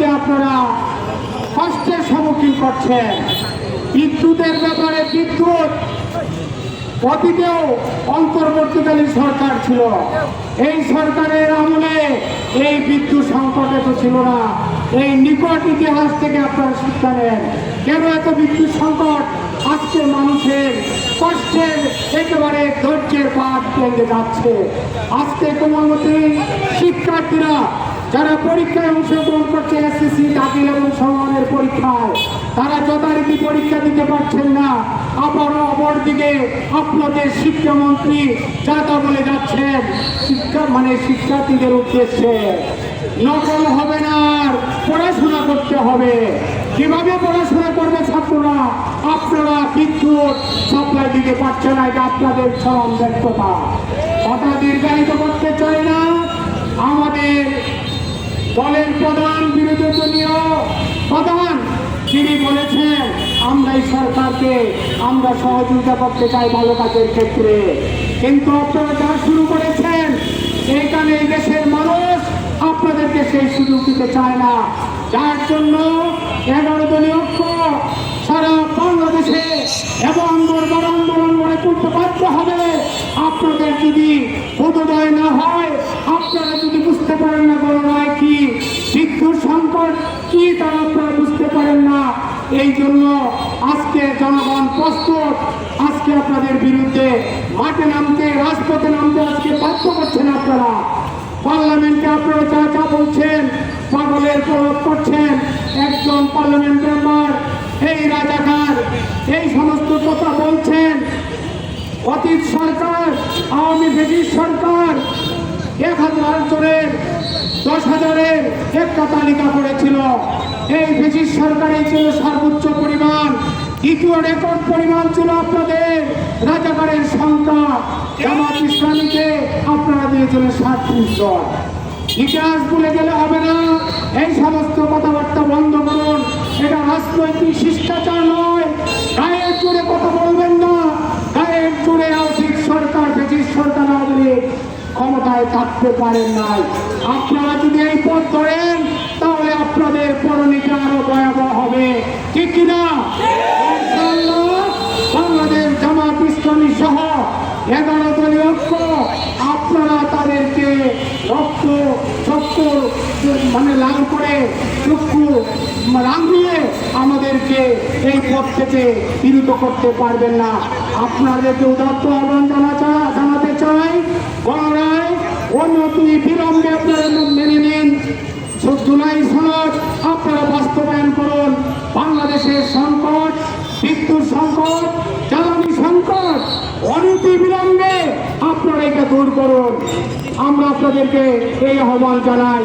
আজকে আপনারা কষ্টের সম্মুখীন করছেন। বিদ্যুতের ব্যাপারে বিদ্যুৎ অতীতেও অন্তর্বর্তীকালীন সরকার ছিল, এই সরকারের আমলে এই বিদ্যুৎ সংকট এত ছিল না। এই নিকট ইতিহাস থেকে আপনারা শিক্ষা নেন কেন এত বিদ্যুৎ সংকট। আজকে মানুষের কষ্টের একেবারে ধৈর্যের পাঠ ভেঙে যাচ্ছে। আজকে কোমলমতি শিক্ষার্থীরা যারা পরীক্ষায় অংশগ্রহণ করছে, এসএসসি দাখিল এবং সমমানের পরীক্ষায়, তারা যথারীতি পরীক্ষা দিতে পারছেন না। আবারও অপরদিকে আপনাদের শিক্ষামন্ত্রী যা তা বলে যাচ্ছেন শিক্ষার্থীদের উদ্দেশ্যে নকল হবে না, পড়াশোনা করতে হবে। কিভাবে পড়াশোনা করবে ছাত্ররা? আপনারা বিদ্যুৎ সাপ্লাই দিতে পারছে না, এটা আপনাদের চরম ব্যর্থতা। কথা দীর্ঘায়িত করতে চাই না। আমাদের দলের প্রধান, বিরোধী দলীয় প্রধান, তিনি বলেছেন আমরা এই সরকারকে আমরা সহযোগিতা করতে চাই ভালো কাজের ক্ষেত্রে, কিন্তু আপনারা যা শুরু করেছেন এইখানে এই দেশের মানুষ আপনাদেরকে সেই সুযোগ দিতে চায় না, যার জন্য 11 দলীয় ঐক্য সারা বাংলাদেশে এবং আন্দোলন গড়ে তুলতে বাধ্য হবে। আপনাদের যদি বোধোদয় না হয়, আপনারা যদি বুঝতে পারেন না গণনায় কি, বিদ্যুৎ সংকট কি, তারা আপনারা বুঝতে পারেন না। এই জন্য আজকে জনগণ প্রস্তুত, আজকে আপনাদের বিরুদ্ধে মাঠে নামতে, রাজপথে নামতে আজকে বাধ্য করছেন। আপনারা পার্লামেন্টে আপনারা যা যা বলছেন, পাগলের প্রয়োগ করছেন। একজন পার্লামেন্ট মেম্বার এই রাজাকার এই সমস্ত কথা বলছেন। অতীত সরকার, আওয়ামী ব্রিটিশ সরকার 1000 জনের 10,000-এর একটা তালিকা করেছিল। এই ব্রিটিশ সরকারের ছিল সর্বোচ্চ পরিমাণ, দ্বিতীয় রেকর্ড পরিমাণ ছিল আপনাদের রাজাকারের সংখ্যা। জামাত ইসলামীকে আপনারা দিয়েছিলেন 37 জন। ইতিহাস ভুলে গেলে হবে না, এই সমস্ত কথাবার্তা বন্ধ করুন। এটা রাজনৈতিক শিষ্টাচার নয়। গায়ের জোরে কথা বলবেন না। গায়ের জোরে আওয়ামী সরকার, ব্রিটিশ সরকার আমাদের ক্ষমতায় থাকতে পারেন নাই। আপনারা যদি এই পথ ধরেন তাহলে আপনাদের পরিণতি আরো ভয়াবহ হবে, ঠিক কিনা? বাংলাদেশ জামাত ইসলামী সহ 11 দলীয় ঐক্য আপনারা তাদেরকে রক্ত চক্ষু লাল করে চক্ষু রাঙিয়ে আমাদেরকে এই পথ থেকে বিরত করতে পারবেন না। আপনাদেরকে উদাত্ত আহ্বান জানাতে চাই, গণরায় অনতি বিলম্বে আপনারা মেনে নিন। জুলাই সনদ আপনারা বাস্তবায়ন করুন। বাংলাদেশের সংকট, বিদ্যুৎ সংকট, জ্বালানি সংকট অনতি বিলম্বে আপনারা এটা দূর করুন। আমরা আপনাদেরকে এই আহ্বান জানাই।